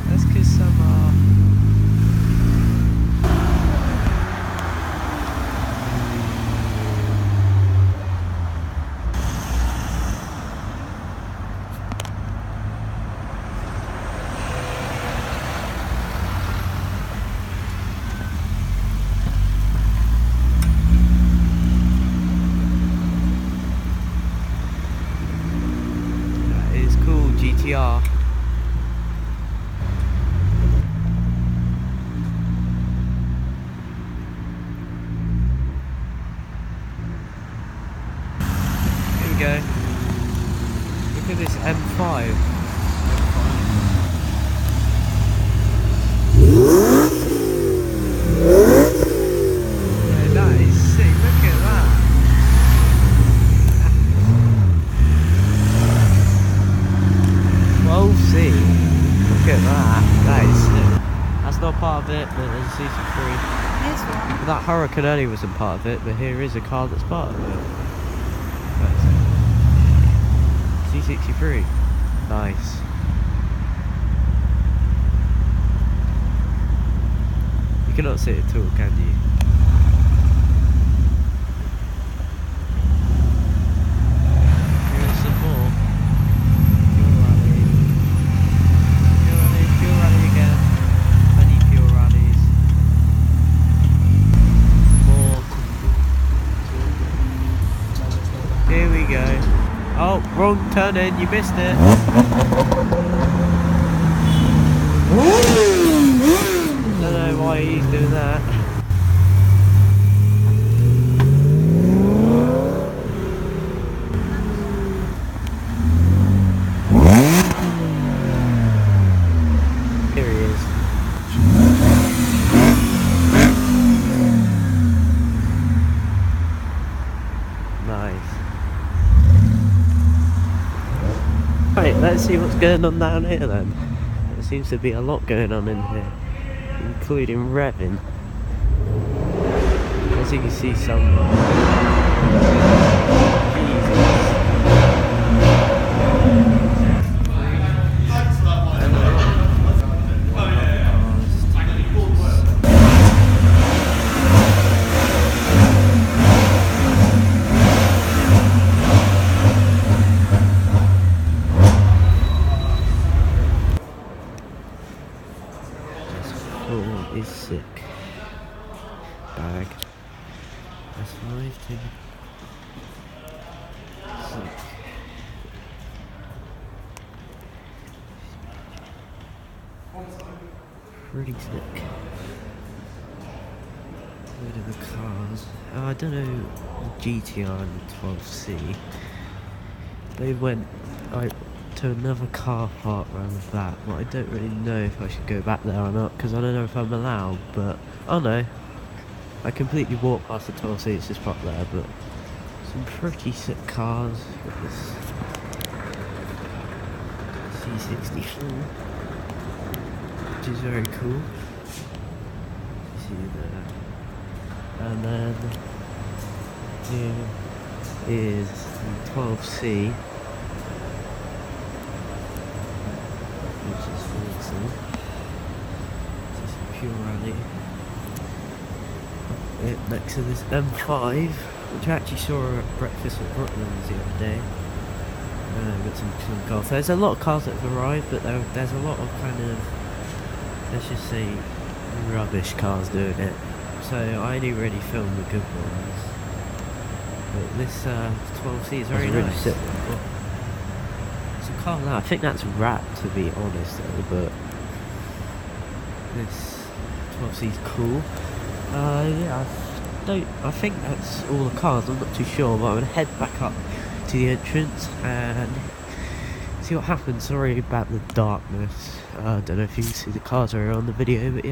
Let's kiss some That is cool, GTR. Go. Look at this M5. Yeah, that is sick. Look at that. 12C. Look at that. That is sick. That's not part of it, but there's a CC3. Here's one. But that Hurricane early wasn't part of it, but here is a car that's part of it. C63. Nice. You cannot see it at all, can you? Here's some more. Fuel rally again. Many fuel rallies. More. Here we go. Oh, wrong turn in, you missed it. Don't know why he's doing that. Here he is. Nice. Right, let's see what's going on down here then. There seems to be a lot going on in here, including revving. As you can see, some is sick. Bag. That's 5, 2. Sick. Pretty sick. Load of the cars. Oh, I don't know GTR and 12C. They went to another car park around the back, but I don't really know if I should go back there or not, because I don't know if I'm allowed, but oh no, I completely walked past the 12C, it's just parked there, but some pretty sick cars. This C64, which is very cool. You see there, and then here is the 12C. Which is awesome. This is a pure rally. Next to this M5, which I actually saw at breakfast at Brooklands the other day. Got some cars. There's a lot of cars that have arrived, but there's a lot of kind of, let's just say, rubbish cars doing it. So I only really filmed the good ones. But this 12C is very nice. Sick. Car now. I think that's wrapped, to be honest though, but this 12C is cool. Yeah, I think that's all the cars, I'm not too sure, but I'm gonna head back up to the entrance and see what happens. Sorry about the darkness. I don't know if you can see the cars are on the video, but yeah.